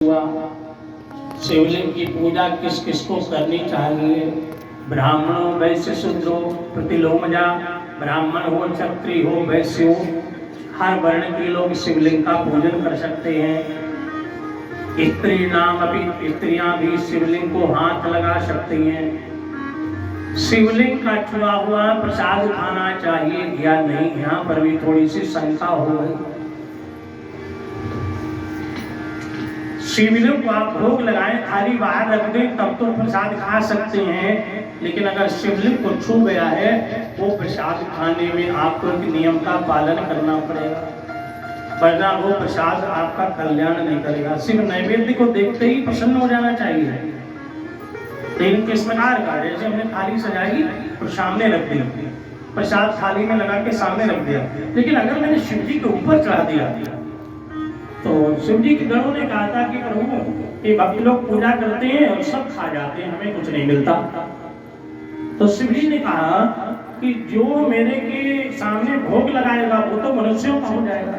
हुआ। शिवलिंग की पूजा किस किस को करनी चाहिए? ब्राह्मणों, वैश्य, शूद्रों, प्रतिलोमजा, ब्राह्मण हो, क्षत्रिय हो, वैश्य हो, हर वर्ण के लोग शिवलिंग का पूजन कर सकते हैं। स्त्री नाम अभी स्त्रियां भी शिवलिंग को हाथ लगा सकती हैं। शिवलिंग का छुआ हुआ प्रसाद खाना चाहिए या नहीं, यहाँ पर भी थोड़ी सी शंका हो गई। शिवलिंग को आप भोग लगाएं, थाली बाहर रख दें तब तो प्रसाद खा सकते हैं, लेकिन अगर शिवलिंग को छू गया है वो प्रसाद खाने में आपको एक नियम का पालन करना पड़ेगा, वरना वो प्रसाद आपका कल्याण नहीं करेगा। शिव नैवेद्य को देखते ही प्रसन्न हो जाना चाहिए। लेकिन किस प्रकार का, जैसे हमने थाली सजाई और सामने रख दी, प्रसाद थाली में लगा के सामने रख दिया, लेकिन अगर मैंने शिव जी के ऊपर चढ़ा दिया तो शिव जी के गणों ने कहा था कि प्रभु ये भक्त लोग पूजा करते हैं और सब खा जाते हैं, हमें कुछ नहीं मिलता। तो शिव जी ने कहा कि जो मेरे के सामने भोग लगाएगा वो तो मनुष्यों का हो जाएगा,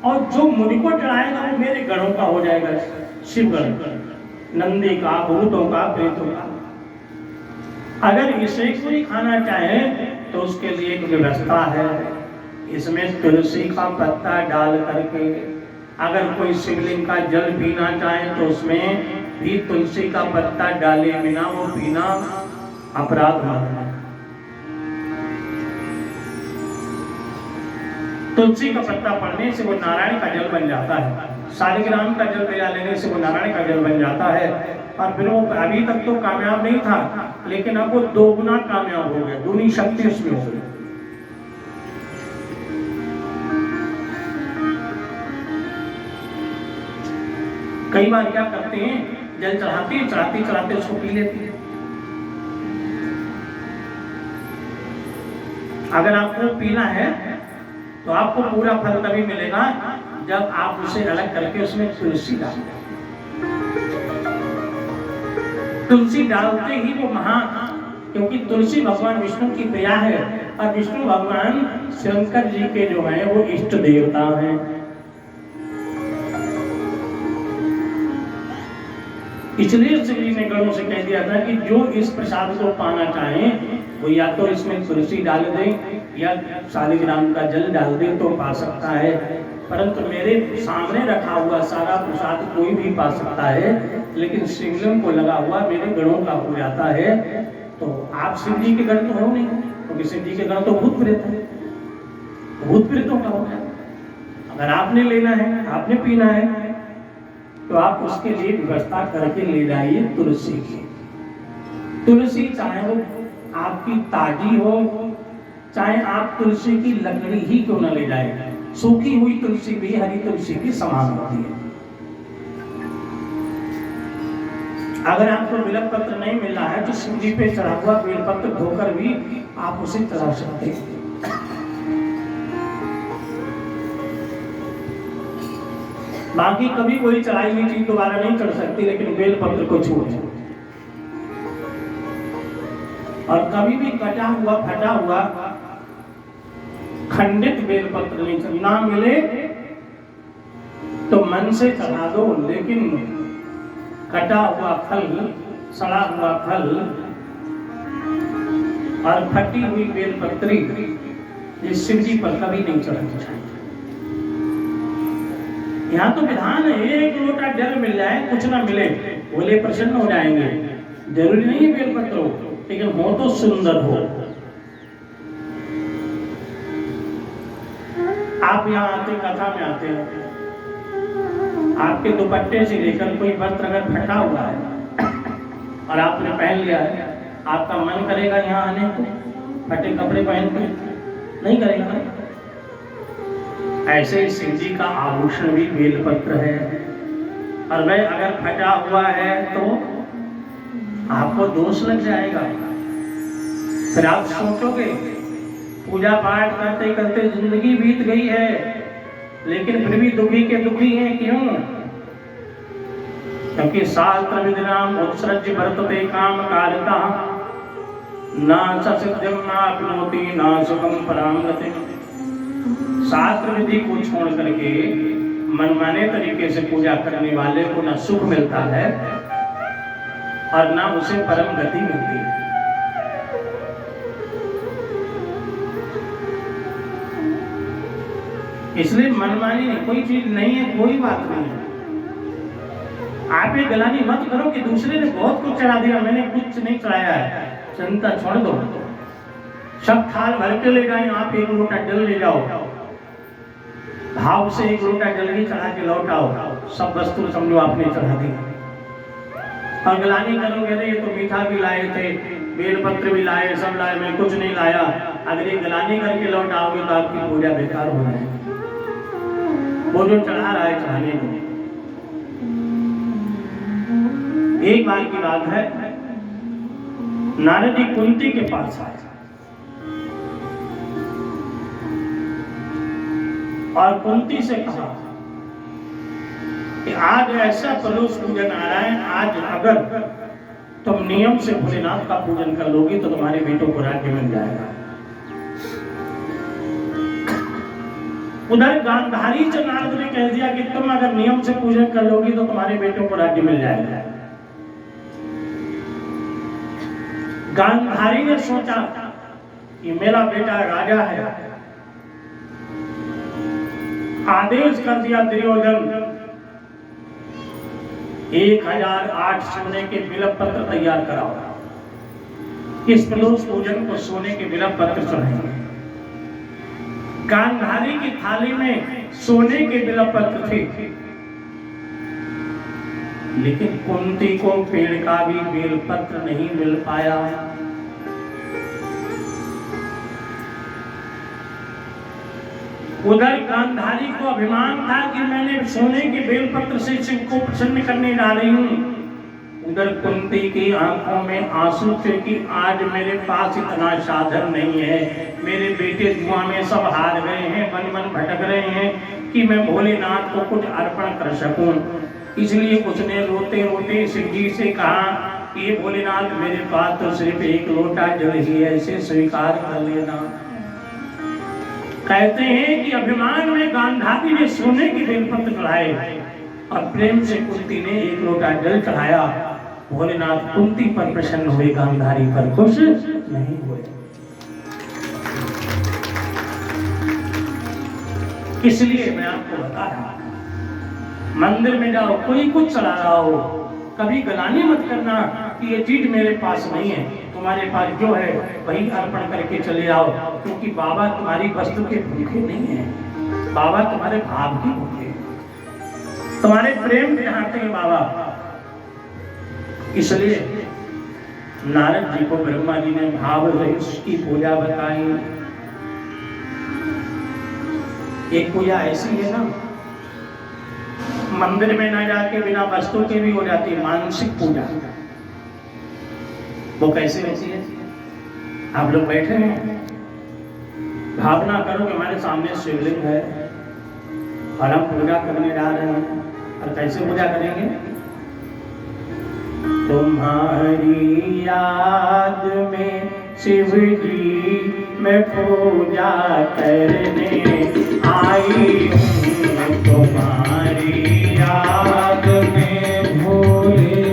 और जो मुझको चढ़ाएगा वो मेरे गणों का हो जाएगा, शिव गण, नंदी का, भूतों का, प्रेतों का। अगर इसे कोई खाना चाहे तो उसके लिए एक व्यवस्था है। इसमें तुलसी का पत्ता डाल करके, अगर कोई शिवलिंग का जल पीना चाहे तो उसमें भी तुलसी का पत्ता डाले बिना वो पीना अपराध माना है। तुलसी का पत्ता पड़ने से वो नारायण का जल बन जाता है, शालिग्राम का जल पिला लेने से वो नारायण का जल बन जाता है। और फिर वो अभी तक तो कामयाब नहीं था, लेकिन अब वो 2 गुना कामयाब हो गया, दूनी शक्ति उसमें हो गई। कई बार क्या करते हैं, जल चढ़ाते उसको पी लेते हैं। अगर आपको पीना है तो आपको पूरा फल तभी मिलेगा जब आप उसे अलग करके उसमें तुलसी डाल दें। तुलसी डालते ही वो क्योंकि तुलसी भगवान विष्णु की प्रिया है, और विष्णु भगवान शंकर जी के जो है वो इष्ट देवता हैं। इसलिए शिव जी ने गणों से कह दिया था कि जो इस प्रसाद को पाना चाहें वो या तो इसमें तुलसी डाल दे या शालिग्राम का जल डाल दे तो पा सकता है, परंतु मेरे सामने रखा हुआ सारा प्रसाद कोई भी पा सकता है, लेकिन शिवलिंग को लगा हुआ मेरे गणों का हो जाता है। तो आप शिव जी के गण तो हो नहीं, क्योंकि शिव जी के गण तो भूत प्रेत है, भूत प्रेतों का हो गया। अगर आपने लेना है, आपने पीना है, तो आप उसके लिए व्यवस्था करके ले जाइए तुलसी की। तुलसी चाहे वो आपकी ताजी हो, चाहे आप तुलसी की लकड़ी ही क्यों न ले जाए, सूखी हुई तुलसी भी हरी तुलसी की समान होती है। अगर आपको बेलपत्र नहीं मिल रहा है तो शिव जी पे चढ़ा हुआ बेलपत्र धोकर भी आप उसे चढ़ा सकते हैं। बाकी कभी कोई चढ़ाई हुई चीज दोबारा नहीं चढ़ सकती, लेकिन बेलपत्र को छूट है। और कभी भी कटा हुआ, फटा हुआ, खंडित बेलपत्र नहीं ना मिले तो मन से चढ़ा दो, लेकिन कटा हुआ फल, सड़ा हुआ फल और फटी हुई बेलपत्री ये शिव जी पर कभी नहीं चढ़नी चाहिए। यहाँ तो विधान है, 1 लोटा जल मिल जाए, कुछ ना मिले, बोले प्रसन्न हो जाएंगे। जरूरी नहीं है बेलपत्र हो, लेकिन हो तो सुंदर हो। आप यहाँ आते, कथा में आते हैं, आपके दुपट्टे से लेकर कोई वस्त्र अगर फटा हुआ है और आपने पहन लिया है, आपका मन करेगा यहाँ आने को फटे कपड़े पहन के? नहीं करेगा ना। ऐसे शिव जी का आभूषण भी बेलपत्र है, और वह अगर फटा हुआ है तो आपको दोष लग जाएगा। फिर आप सोचोगे पूजा पाठ करते करते जिंदगी बीत गई है, लेकिन फिर भी दुखी के दुखी हैं। क्यों? क्योंकि शास्त्र विधिनाम उत्सृज्य वर्तते काम कारिता ना सिद्धिं नाप्नोति ना सुखं परां गतिम्। शास्त्र विधि को छोड़ करके मनमाने तरीके से पूजा करने वाले को न सुख मिलता है और ना उसे परम गति मिलती है। इसलिए मनमानी नहीं, कोई चीज नहीं है, कोई बात नहीं है। आप ये गलानी मत करो कि दूसरे ने बहुत कुछ चढ़ा दिया, मैंने कुछ नहीं चढ़ाया है, चिंता छोड़ दो। सब थाल भर के ले जाए, आप एक लोटा जल ले जाओ, भाव से एक लोटा जल भी चढ़ा के लौट आओ, सब वस्तु समझो आपने चढ़ा दी। और गलानी करोगे अरे ये तो मीठा भी लाए थे, बेलपत्र भी लाए, सब लाए, मैं कुछ नहीं लाया, अगर ये गलानी करके लौट आओगे तो आपकी पूजा बेकार हो जाएगी। वो जो चढ़ा रहा है चढ़ाने को। एक बार की बात है, नारद जी कुंती के पास आए और कुंती से कहा कि आज ऐसा प्रदोष पूजन आ रहा है, आज अगर तुम नियम से भोलेनाथ का पूजन कर लोगे तो तुम्हारे बेटों को राज्य मिल जाएगा। उधर गांधारी से नारद ने कह दिया कि तुम अगर नियम से पूजन कर लोगी तो तुम्हारे बेटों को राज्य मिल जाएगा। गांधारी ने सोचा कि मेरा बेटा राजा है, आदेश कर दिया दुर्योधन 1008 सोने के बिलव पत्र तैयार कराओ, इस प्रदोष पूजन को सोने के बिलव पत्र चढ़ाएंगे। गांधारी की थाली में सोने के बिलव पत्र थे, लेकिन कुंती को पेड़ का भी बेलपत्र नहीं मिल पाया। उधर गांधारी को अभिमान था कि मैंने सोने के बेलपत्र से शिव को प्रसन्न करने जा रही हूं। उधर कुंती की आंखों में आंसू थे कि आज मेरे पास इतना साधन नहीं है, मेरे बेटे जुआ में सब हार गए हैं, मन मन भटक रहे हैं कि मैं भोलेनाथ को कुछ अर्पण कर सकूं। इसलिए उसने रोते रोते शिव जी से कहा कि ये भोलेनाथ मेरे पास तो सिर्फ एक लोटा जल ही है, इसे स्वीकार कर लेना। कहते हैं कि अभिमान में गांधारी ने सोने के बेलपत्र चढ़ाए और प्रेम से कुंती ने एक लोटा जल चढ़ाया। भोलेनाथ कुंती पर प्रसन्न हुए, गांधारी पर खुश नहीं हुए। इसलिए मैं आपको बता रहा हूं, मंदिर में जाओ, कोई कुछ चढ़ा रहा हो, कभी गलानी मत करना कि ये चीज मेरे पास नहीं है, तुम्हारे पास जो है वही अर्पण करके चले आओ, क्योंकि बाबा तुम्हारी वस्तु के भूखे नहीं है, बाबा तुम्हारे भाव की भूखे, तुम्हारे प्रेम के चाहते हैं बाबा। इसलिए नारद जी को ब्रह्मा जी ने भाव रहित की पूजा बताई। एक पूजा ऐसी है ना, मंदिर में ना जाके बिना वस्तु के भी हो जाती है, मानसिक पूजा। वो कैसे होती है? आप लोग बैठे हैं, भावना करो कि हमारे सामने शिवलिंग है और हम पूजा करने जा रहे हैं। और कैसे पूजा करेंगे? तुम्हारी याद में शिव जी मैं पूजा करने आई हूँ, तुम्हारी याद में भोले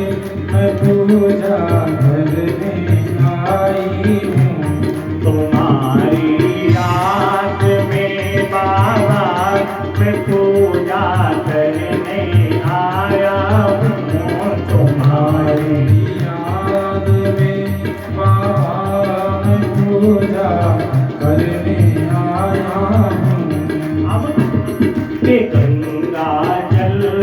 मैं पूजा करने आई हूँ, तुम्हारी याद में बाबा मैं पूजा करने आया हूँ, तुम्हारी याद में बाबा मैं पूजा करने आया हूँ। अब गंगा जल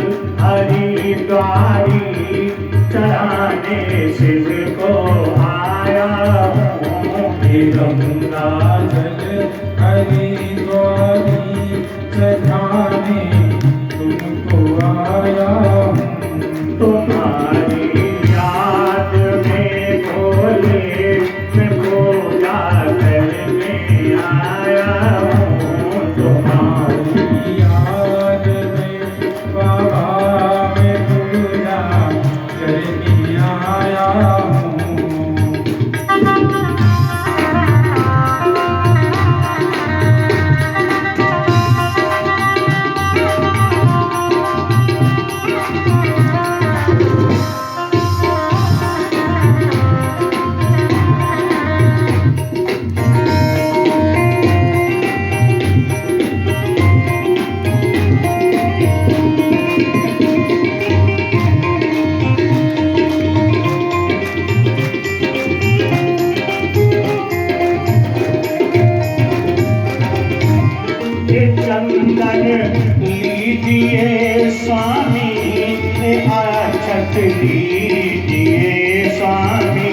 लीजिए स्वामी,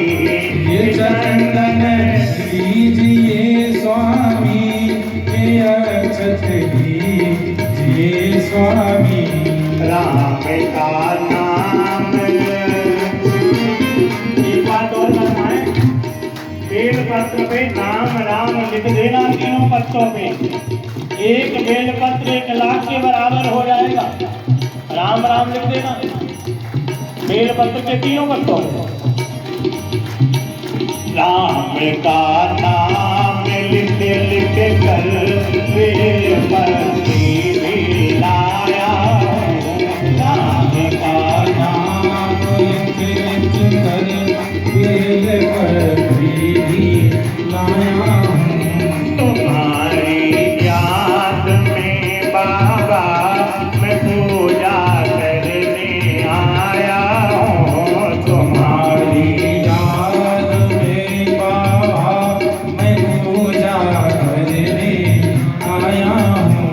ये चंदन लीजिए स्वामी, ये अक्षत लीजिए स्वामी। राम का नाम। एक बात और बताएं, बेल पत्र पे नाम राम लिख देना, तीनों पत्रों पे। एक बेल पत्र 1 लाख के बराबर हो जाएगा। राम राम लिख देना बेल पत्र के तीनों पत्रों पे। राम का नाम लिख लिख कर बेल पत्र लाया, राम का नाम लिख लिख कर बेल पत्री लाया हूँ। तुम्हारी याद में बाबा मैं पूजा करने आया हूँ। तुम्हारी याद में बाबा मैं पूजा करने आया हूँ।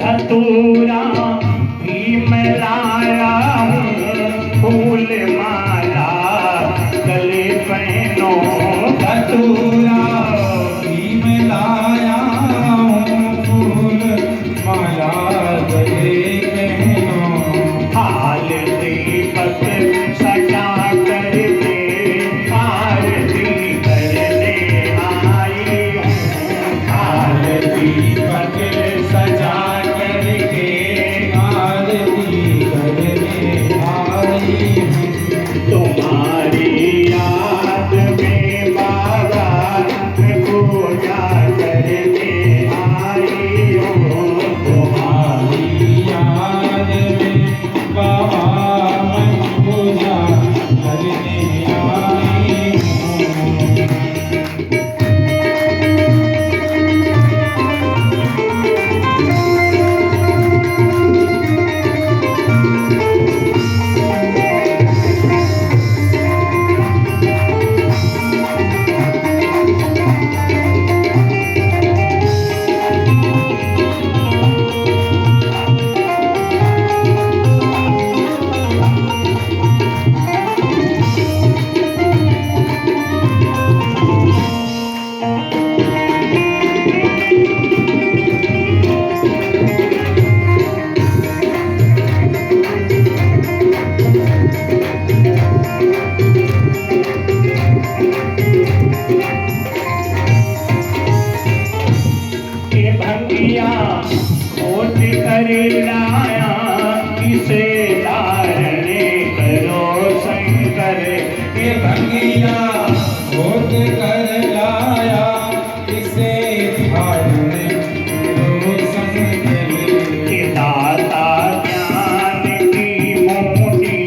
धतूरा भी मैं लाया हूँ, फूल माला गले पहनो। धतूरा भी मैं लाया हूँ, फूल माला गले पहनो। हाल दीपक सजा कर दे, आरती करने आई हूँ। हाल दीपक सजा करके आरती करने आई हूँ। तुम्हारी याद में बाबा मैं पूजा करने आई हूँ। तुम्हारी याद में बाबा मैं पूजा करने आई हूँ। भंगिया खोज कर लाया, किसे धारणे करो शंकर। ये भंगिया खोज कर लाया, इसे धारण करो शंकर। कि दाता ज्ञान की मूठी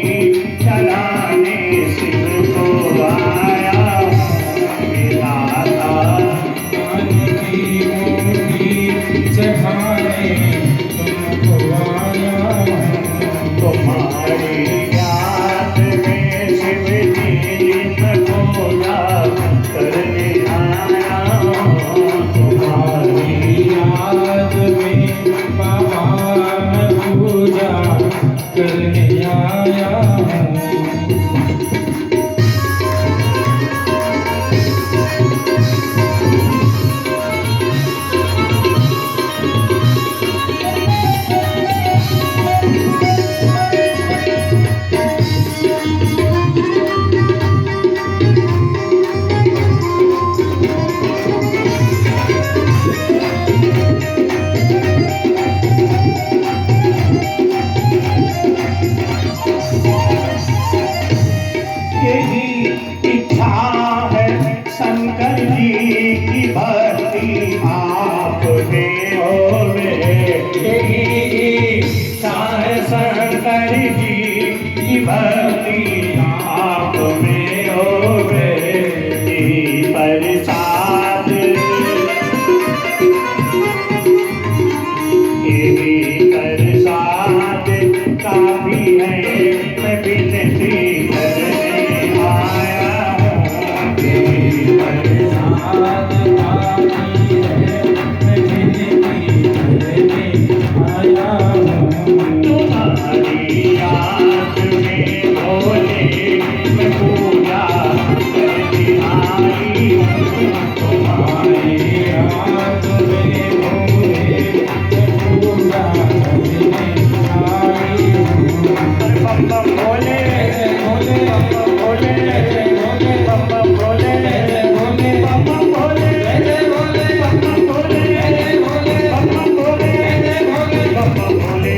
चलाने शिव को आया। कि दाता ज्ञान की मूठी चढ़ाने तुमको आया हूँ। तुम्हारी याद में शिव जी को याद करने आया हूँ। तुम्हारी याद में बाबा मैं पूजा करने आया हूँ। शंकर जी की भक्ति आप में हो गई प्रसाद, यही प्रसाद काफी है, मैं विनती करने आया हूँ। यही प्रसाद काफी है, मैं विनती करने आया हूँ। तुम्हारी याद में भोले मैं पूजा करने आई हूँ। तुम्हारी याद में भोले मैं पूजा करने आई हूँ। बम बम भोले भोले बम भोले भोले बम बम भोले भोले बम बम भोले भोले बम बम भोले भोले बम बम भोले भोले बम बम भोले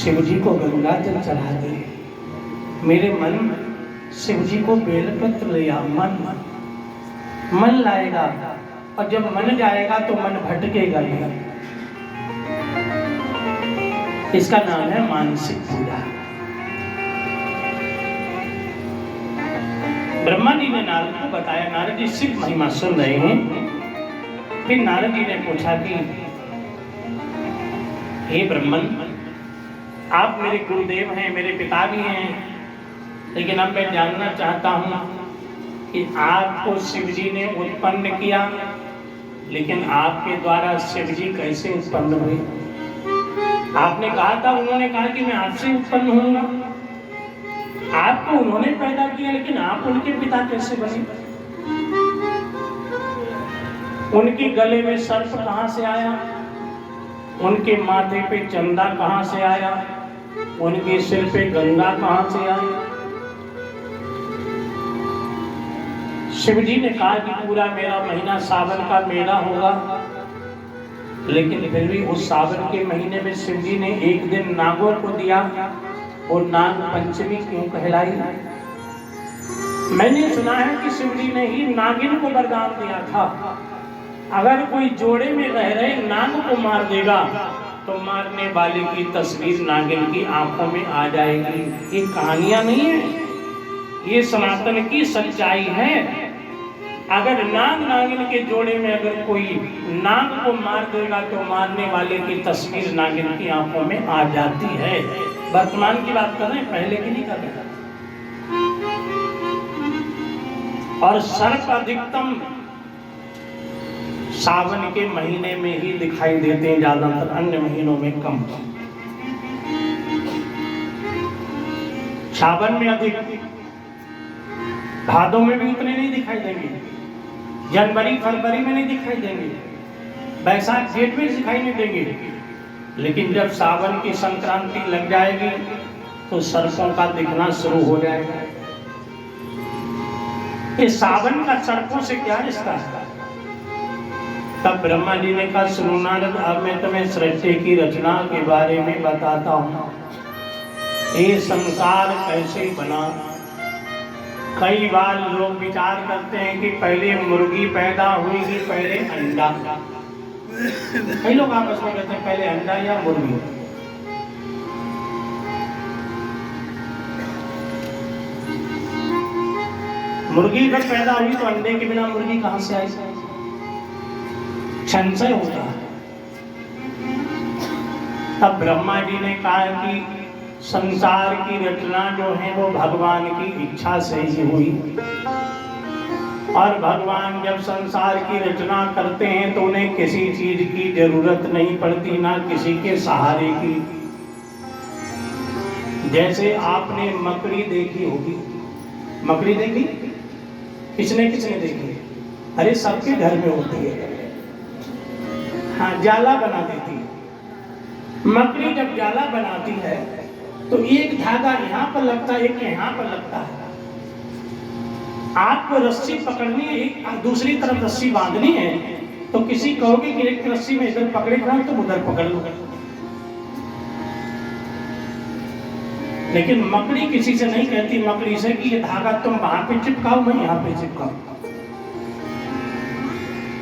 शिव जी को गंगा जल चढ़ा दे। मेरे मन शिव जी को बेलपत्र लिया, मन लाएगा, और जब मन जाएगा तो मन भटकेगा नहीं। इसका नाम है मानसिक पूजा। ब्रह्मा जी ने नारद को बताया, नारद जी शिव महिमा सुन रहे हैं। फिर नारद जी ने पूछा कि हे ब्रह्मन, आप मेरे गुरुदेव हैं, मेरे पिता भी हैं, लेकिन अब मैं जानना चाहता हूँ कि आपको शिव जी ने उत्पन्न किया, लेकिन आपके द्वारा शिव जी कैसे उत्पन्न हुए? आपने कहा था, उन्होंने कहा कि मैं आपसे उत्पन्न होऊंगा। आपको उन्होंने पैदा किया, लेकिन आप उनके पिता कैसे बने? उनके गले में सर्प कहाँ से आया? उनके माथे पे चंदा कहाँ से आया? उनके सिर पे गंगा कहाँ से आई? शिव जी ने कहा कि पूरा मेरा महीना सावन का मेला होगा, लेकिन फिर भी उस सावन के महीने में शिव जी ने एक दिन नागों को दिया, और नाग पंचमी क्यों कहलाई? मैंने सुना है कि शिव जी ने ही नागिन को वरदान दिया था, अगर कोई जोड़े में रह रहे नाग को मार देगा तो मारने वाले की तस्वीर नागिन की आंखों में आ जाएगी। ये कहानियां नहीं है, ये सनातन की सच्चाई है। अगर नाग नागिन के जोड़े में अगर कोई नाग को मार देगा तो मारने वाले की तस्वीर नागिन की आंखों में आ जाती है। वर्तमान की बात कर रहे हैं, पहले की नहीं कर रहे। और सर्प अधिकतम सावन के महीने में ही दिखाई देते हैं, ज्यादातर अन्य महीनों में कम। सावन में अधिक, भादों में भी उतने नहीं दिखाई देंगे, जनवरी फरवरी में नहीं दिखाई देंगे, बैसाख जेठ में दिखाई नहीं देंगे। लेकिन जब सावन की संक्रांति लग जाएगी तो सर्पों का दिखना शुरू हो जाएगा। ये सावन का सर्पों से क्या रिश्ता है? तब ब्रह्मा जी ने कहा, सुनो नारद, अब मैं तुम्हें सृष्टि की रचना के बारे में बताता हूँ। ये संसार कैसे बना? कई बार लोग विचार करते हैं कि पहले मुर्गी पैदा हुई कि पहले अंडा। कई लोग आपस में कहते हैं पहले अंडा या मुर्गी। मुर्गी अगर पैदा हुई तो अंडे के बिना मुर्गी कहां से आई? संशय होता है। तब ब्रह्मा जी ने कहा कि संसार की रचना जो है वो भगवान की इच्छा से ही हुई, और भगवान जब संसार की रचना करते हैं तो उन्हें किसी चीज की जरूरत नहीं पड़ती, ना किसी के सहारे की। जैसे आपने मकड़ी देखी होगी, मकड़ी देखी? किसने किसने देखी? अरे सबके घर में होती है। हाँ, जाला बना देती है। मकड़ी जब जाला बनाती है तो एक धागा यहाँ पर लगता है, एक यहाँ पर लगता है। आपको रस्सी पकड़नी है, दूसरी तरफ रस्सी बांधनी है, तो किसी कहोगे कि एक रस्सी में इधर पकड़ेगा तो उधर पकड़ लो, लेकिन मकड़ी किसी से नहीं कहती मकड़ी से कि ये धागा तुम वहां पे चिपकाओ, मैं यहाँ पे चिपकाऊं।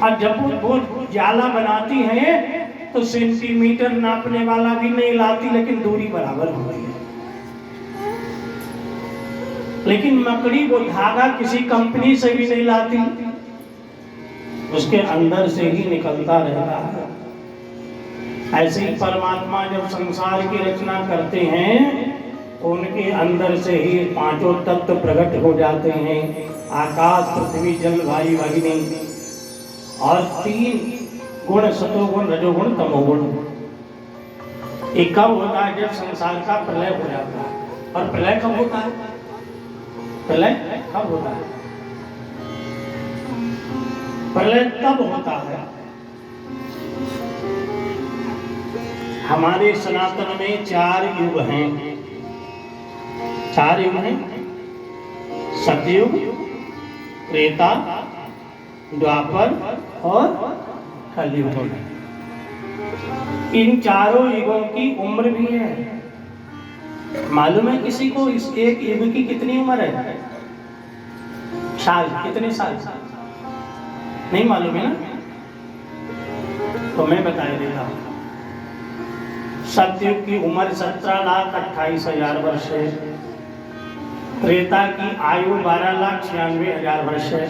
और जब वो जाला बनाती है तो सेंटीमीटर नापने वाला भी नहीं लाती, लेकिन दूरी बराबर हो गई है। लेकिन मकड़ी वो धागा किसी कंपनी से भी नहीं लाती, उसके अंदर से ही निकलता रहता है। ऐसे ही परमात्मा जब संसार की रचना करते हैं तो उनके अंदर से ही पांचों तत्व प्रकट हो जाते हैं, आकाश पृथ्वी जल वायु अग्नि, और 3 गुण सतोगुण रजोगुण तमोगुण। एक कब होता है? जब संसार का प्रलय हो जाता है। और प्रलय कब होता है? प्रलय कब होता है? प्रलय तब होता है हमारे सनातन में 4 युग हैं। 4 युग हैं, सतयुग, त्रेता, द्वापर और कलयुग। इन चारों युगों की उम्र भी है। मालूम है किसी को इस एक युग की कितनी उम्र है? साल, कितने साल? नहीं मालूम है ना? तो मैं बता देता हूं। सतयुग की उम्र 17,28,000 वर्ष है। त्रेता की आयु 12,96,000 वर्ष है।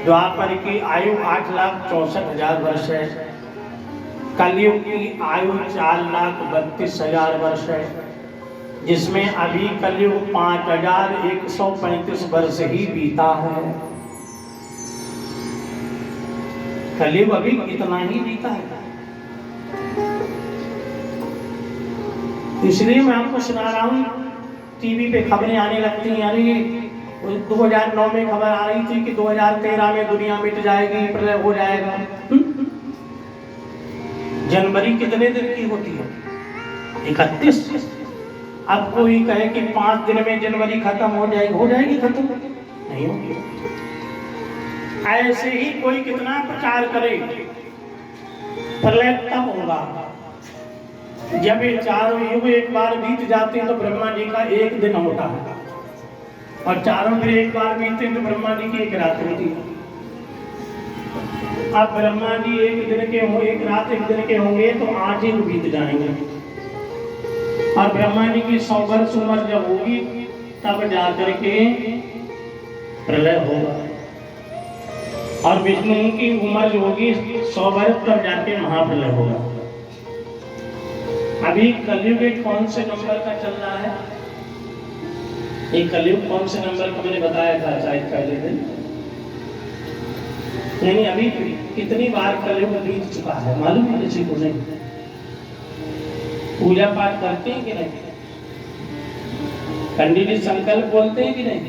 द्वापर की आयु 8,64,000 वर्ष है। कलयुग की आयु 4,32,000 वर्ष है, जिसमें अभी कलयुग 5,135 वर्ष ही बीता है। कलयुग अभी इतना ही बीता है। इसलिए मैं आपको सुना रहा हूँ, टीवी पे खबरें आने लगती हैं। यानी 2009 में खबर आ रही थी कि 2013 में दुनिया मिट जाएगी, प्रलय हो जाएगा। जनवरी कितने दिन की होती है? 31। अब कोई कहे कि 5 दिन में जनवरी खत्म हो जाएगी खत्म? नहीं होगी। ऐसे ही कोई कितना प्रचार करे, प्रलय तब होगा जब ये चारों युग एक बार बीत जाते हैं तो ब्रह्मा जी का एक दिन होता है, और चारों फिर एक बार बीतते हैं तो ब्रह्मा जी की एक रात होती है। अब ब्रह्मा जी एक दिन के हो, एक रात एक दिन के होंगे तो 8 युग बीत जाएंगे, और ब्रह्मा जी की 100 वर्ष उम्र जब होगी तब जाकर के प्रलय होगा, और विष्णु की उम्र जो होगी 100 वर्ष तब जाके महाप्रलय होगा। अभी कलयुग कौन से नंबर का चल रहा है? ये कलयुग कौन से नंबर का मैंने बताया था शायद पहले दिन। यानी अभी कितनी बार कलयुग बीत चुका है मालूम है किसी को? नहीं। पूजा पाठ करते हैं कि नहीं? पंडित जी संकल्प बोलते हैं कि नहीं?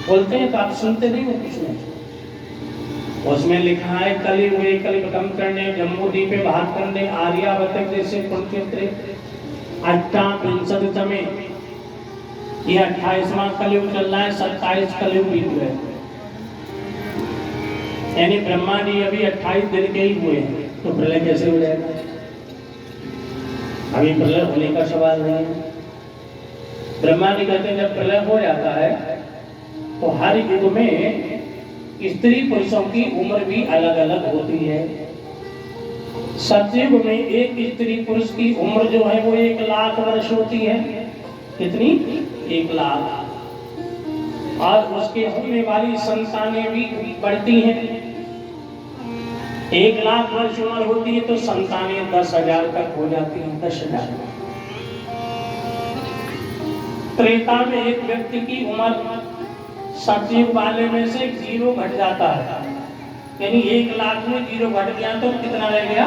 बोलते हैं तो आप सुनते नहीं हो कुछ नहीं। उसमें लिखा है कलियुग कलिकम करने जम्बूद्वीपे भाग करने आर्यावर्त जैसे पुण्यक्षेत्र अष्टाविंशतितमे, ये 28वां कलयुग चल रहा है, 27 कलयुग बीत गए। यानी ब्रह्मा जी अभी 28 दिन के ही हुए हैं, तो प्रलय कैसे हो जाएगा? अभी प्रलय होने का सवाल नहीं है। ब्रह्मा जी कहते हैं जब प्रलय हो जाता है तो हर युग में स्त्री पुरुषों की उम्र भी अलग अलग होती है। सतयुग में एक स्त्री पुरुष की उम्र जो है वो 1 लाख वर्ष होती है। कितनी? 1 लाख। और उसके होने वाली संतानें भी बढ़ती हैं। 1 लाख वर्ष उम्र होती है तो संतानें 10,000 तक हो जाती हैं। 10,000। त्रेता में एक व्यक्ति की उम्र सतयुग वाले में से 0 घट जाता है, यानी 1 लाख में 0 घट गया तो कितना रह गया?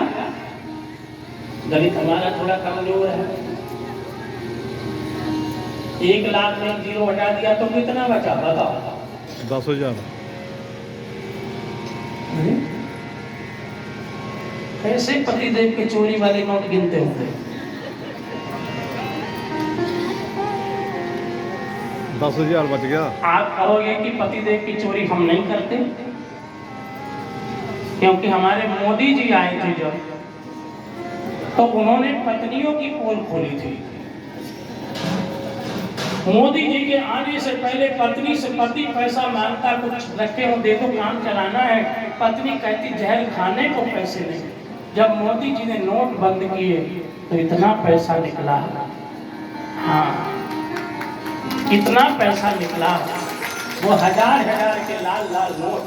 गणित हमारा थोड़ा कमजोर है। 1 लाख में 0 हटा दिया तो कितना बचा बताओ? 10,000। कैसे पतिदेव के चोरी वाले नोट गिनते होंगे? 10,000 बच गया। आप कहोगे कि पतिदेव की चोरी हम नहीं करते, क्योंकि हमारे मोदी जी आए थे जब, तो उन्होंने पत्नियों की पोल खोली थी। मोदी जी के आने से पहले पत्नी से पति पैसा मांगता, कुछ रखे हो दे दो, काम चलाना है। पत्नी कहती जहर खाने को पैसे नहीं। जब मोदी जी ने नोट बंद किए तो इतना पैसा निकला, हाँ इतना पैसा निकला, वो हजार हजार के लाल लाल नोट।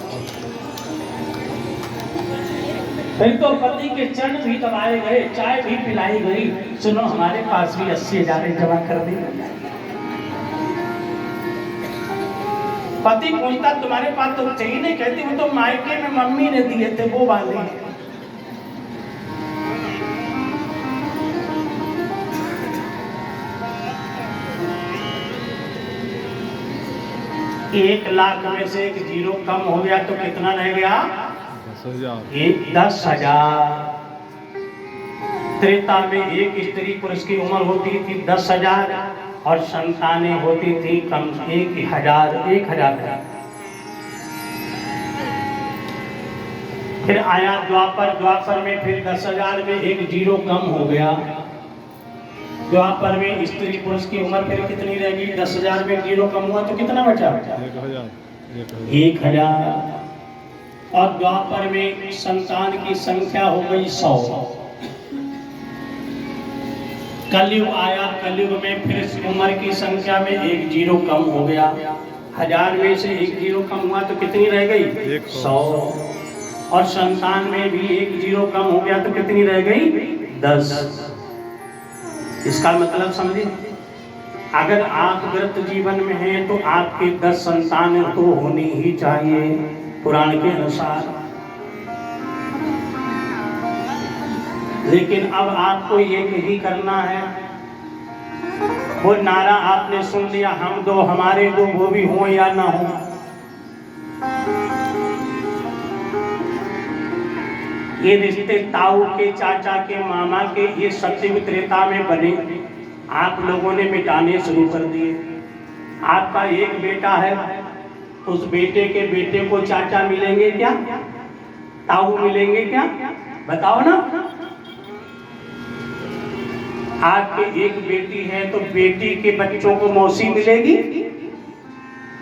फिर तो पति के चरण भी दबाए गए, चाय भी पिलाई गई, सुनो हमारे पास भी 80,000 जमा कर दी। पति पूछता तुम्हारे पास तो चाहिए नहीं, कहती वो तो मायके में मम्मी ने दिए थे वो वाले। एक लाख में से एक जीरो कम हो गया तो कितना रह गया? 10,000। 10,000। त्रेता में एक स्त्री पुरुष की उम्र होती थी 10,000 और संतानें होती थी कम 1,000। फिर आया द्वापर में फिर 10,000 में एक जीरो कम हो गया। द्वापर में स्त्री पुरुष की उम्र फिर कितनी रहेगी? 10,000 में जीरो कम हुआ तो कितना बचा? 1,000। और द्वापर में संतान की संख्या हो गई 100। कलयुग आया, कलयुग में फिर उम्र की संख्या में एक जीरो कम हो गया। 1000 में से एक जीरो कम हुआ तो कितनी रह गई? 100। और संतान में भी एक जीरो कम हो गया तो कितनी रह गई? 10। इसका मतलब समझे, अगर आप व्रत जीवन में हैं तो आपके 10 संतान तो होनी ही चाहिए पुराण के अनुसार। लेकिन अब आपको एक ही करना है। वो नारा आपने सुन लिया, हम दो हमारे दो, वो भी हो या ना हो। ये रिश्ते ताऊ के, चाचा के, मामा के, ये सत्ययुग त्रेता में बने, आप लोगों ने मिटाने शुरू कर दिए। आपका एक बेटा है, उस बेटे के बेटे को चाचा मिलेंगे क्या? ताऊ मिलेंगे क्या? बताओ ना। आपकी एक बेटी है तो बेटी के बच्चों को मौसी मिलेगी?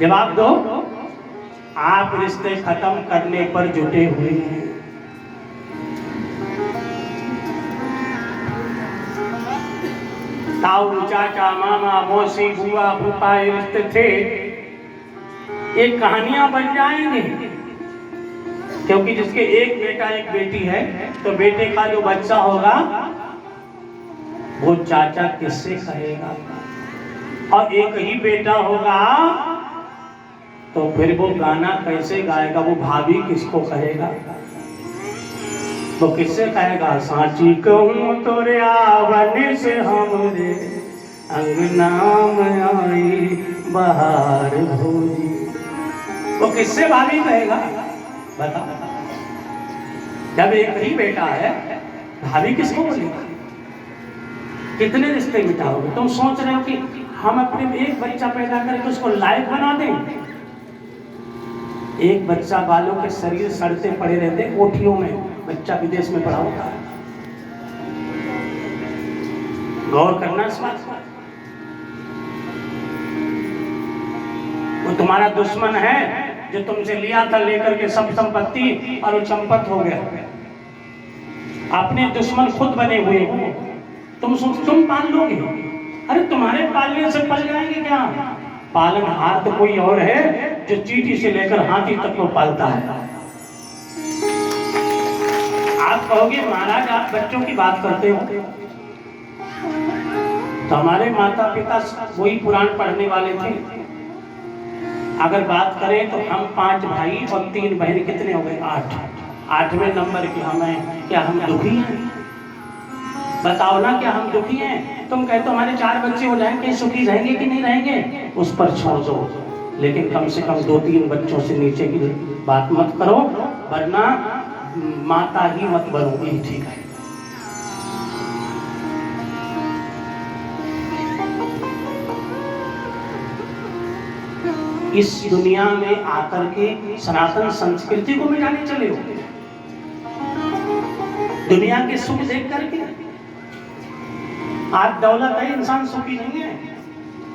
जवाब दो। आप रिश्ते खत्म करने पर जुटे हुए हैं। ताऊ, चाचा, मामा, मौसी, बुआ, फूफा, ये रिश्ते थे, ये कहानियां बन जाएंगे। क्योंकि जिसके एक बेटा एक बेटी है तो बेटे का जो बच्चा होगा वो चाचा किससे कहेगा? और एक ही बेटा होगा तो फिर वो गाना कैसे गाएगा? वो भाभी किसको कहेगा? वो किससे कहेगा? साची कहूँ तोरे आवन से हमरे अंगना में आई बहार भोजी। वो किससे भाभी कहेगा? बता। जब एक ही बेटा है भाभी किसको बोलेगा? कितने रिश्ते मिटाओगे? तुम सोच रहे हो कि हम अपने एक बच्चा पैदा करके उसको लायक बना दें? एक बच्चा बालों के शरीर सड़ते पड़े रहते कोठियों में, बच्चा विदेश में पड़ा होता है। गौर करना इस बात पर। वो तुम्हारा दुश्मन है जो तुमसे लिया था लेकर के सब संपत्ति, और वो चंपत हो गया। अपने दुश्मन खुद बने हुए हो। तुम पाल लोगे? अरे तुम्हारे पालने से पल जाएंगे क्या? पालनहार तो कोई और है जो चींटी से लेकर हाथी तक को पालता है। आप कहोगे महाराज आप बच्चों की बात करते हो, तो हमारे माता पिता वही पुराण पढ़ने वाले थे। अगर बात करें तो हम 5 भाई और 3 बहन, कितने हो गए? 8। 8वें नंबर की हमें, क्या हम दुखी हैं? बताओ ना, क्या हम दुखी हैं? तुम कहते हमारे 4 बच्चे हो जाएंगे, सुखी रहेंगे कि नहीं रहेंगे? उस पर छोड़ दो, लेकिन कम से कम 2-3 बच्चों से नीचे की बात मत करो, वरना माता ही मत बनो, ये ठीक है। इस दुनिया में आकर के सनातन संस्कृति को मिटाने चले हो, दुनिया के सुख देख करके। आज दौलत है, इंसान सुखी नहीं है।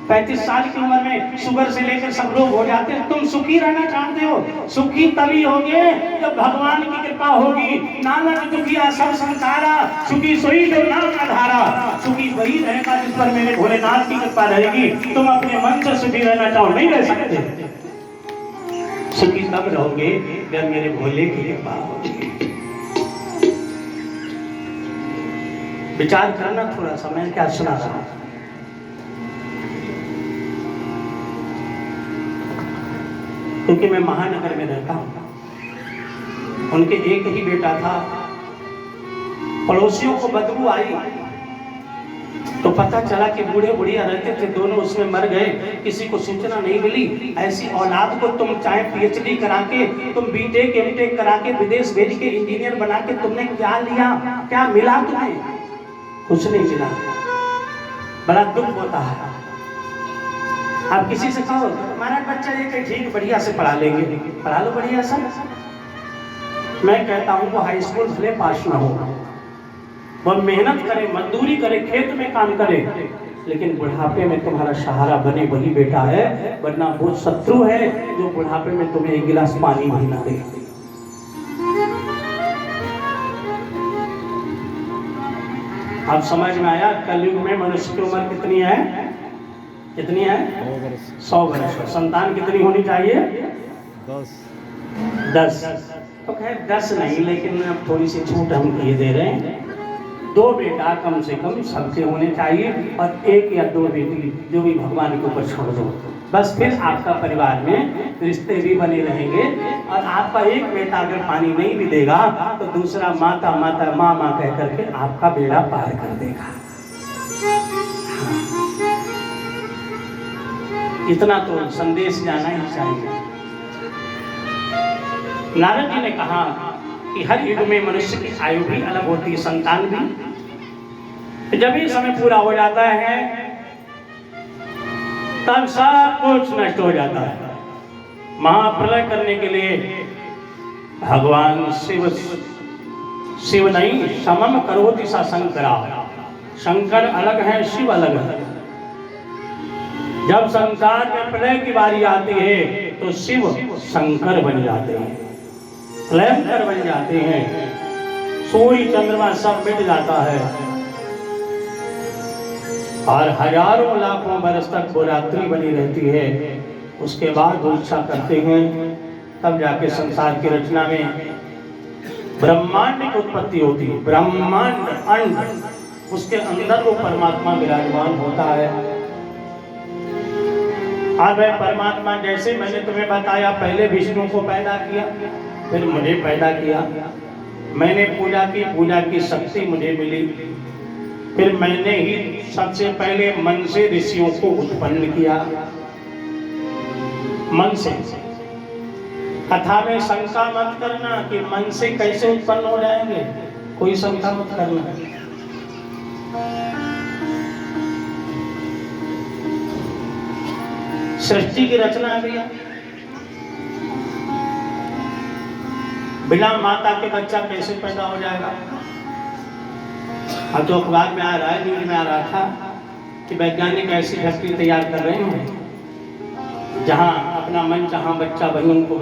35 साल की उम्र में शुगर से लेकर सब लोग हो जाते हैं। तुम सुखी रहना चाहते हो, सुखी तभी होगे जब भगवान की कृपा होगी। नानक दुखिया सब संसारा, सुखी सोई जो नाम आधारा। सुखी वही रहेगा जिस पर मेरे भोलेनाथ की कृपा रहेगी। तुम अपने मन से सुखी रहना चाहो, नहीं रह सकते। सुखी तब रहोगे जब मेरे भोले की कृपा होगी। विचार करना थोड़ा सा, मैं क्या सुना रहा हूं। क्योंकि मैं महानगर में रहता हूं। उनके एक ही बेटा था, पड़ोसियों को बदबू आई तो पता चला कि बूढ़े बुढ़िया रहते थे, दोनों उसमें मर गए। किसी को सूचना नहीं मिली। ऐसी औलाद को तुम चाहे पीएचडी करा के, तुम बीटेक एमटेक करा के विदेश भेज के इंजीनियर बना के तुमने क्या लिया, क्या मिला तुम्हें? कुछ नहीं मिला। बड़ा दुख होता है। आप किसी से कहो हमारा बच्चा ये कहीं ठीक बढ़िया से पढ़ा लेंगे, पढ़ा लो बढ़िया से। मैं कहता हूँ वो हाई स्कूल भले पास ना हो, वो मेहनत करे, मजदूरी करे, खेत में काम करे, लेकिन बुढ़ापे में तुम्हारा सहारा बने वही बेटा है। वरना वो शत्रु है जो बुढ़ापे में तुम्हें एक गिलास पानी भी ना दे। अब समझ में आया कलयुग में मनुष्य की उम्र कितनी है? कितनी है? 100 वर्ष। संतान कितनी होनी चाहिए? 10। तो खैर 10 नहीं, लेकिन अब थोड़ी सी छूट हम ये दे रहे हैं। 2 बेटा कम से कम सबके होने चाहिए, और 1 या 2 बेटी, जो भी भगवान के ऊपर छोड़ दो। बस फिर आपका परिवार में रिश्ते भी बने रहेंगे। और आपका एक बेटा अगर पानी नहीं भी देगा तो दूसरा माता माता माँ माँ कह करके आपका बेड़ा पार कर देगा। इतना तो संदेश जाना ही चाहिए। नारद जी ने कहा कि हर युग में मनुष्य की आयु भी अलग होती है, संतान भी। जब ये समय पूरा हो जाता है तब सब कुछ नष्ट हो जाता है। महाप्रलय करने के लिए भगवान शिव नहीं, समम करोति सा शंकरा। शंकर अलग है, शिव अलग है। जब संसार में प्रलय की बारी आती है तो शिव शंकर बन जाते हैं, प्रलयंकर बन जाते हैं। सूर्य चंद्रमा सब मिट जाता है और हजारों लाखों बरस तक वो रात्रि बनी रहती है। उसके बाद वो इच्छा करते हैं, तब जाके संसार की रचना में ब्रह्मांड की उत्पत्ति होती है। ब्रह्मांड अंड, उसके अंदर वो परमात्मा विराजमान होता है। और वह परमात्मा, जैसे मैंने तुम्हें बताया, पहले विष्णु को पैदा किया, फिर मुझे पैदा किया। मैंने पूजा की शक्ति मुझे मिली। फिर मैंने ही सबसे पहले मन से ऋषियों को उत्पन्न किया। मन से। कथा में शंका मत करना कि मन से कैसे उत्पन्न हो जाएंगे, कोई शंका मत करना। सृष्टि की रचना है भैया। बिना माता के बच्चा कैसे पैदा हो जाएगा? अब तो अखबार में आ रहा है, न्यूज में आ रहा था कि वैज्ञानिक ऐसी फैक्ट्री तैयार कर रहे हैं जहां अपना मन जहां बच्चा वही उनको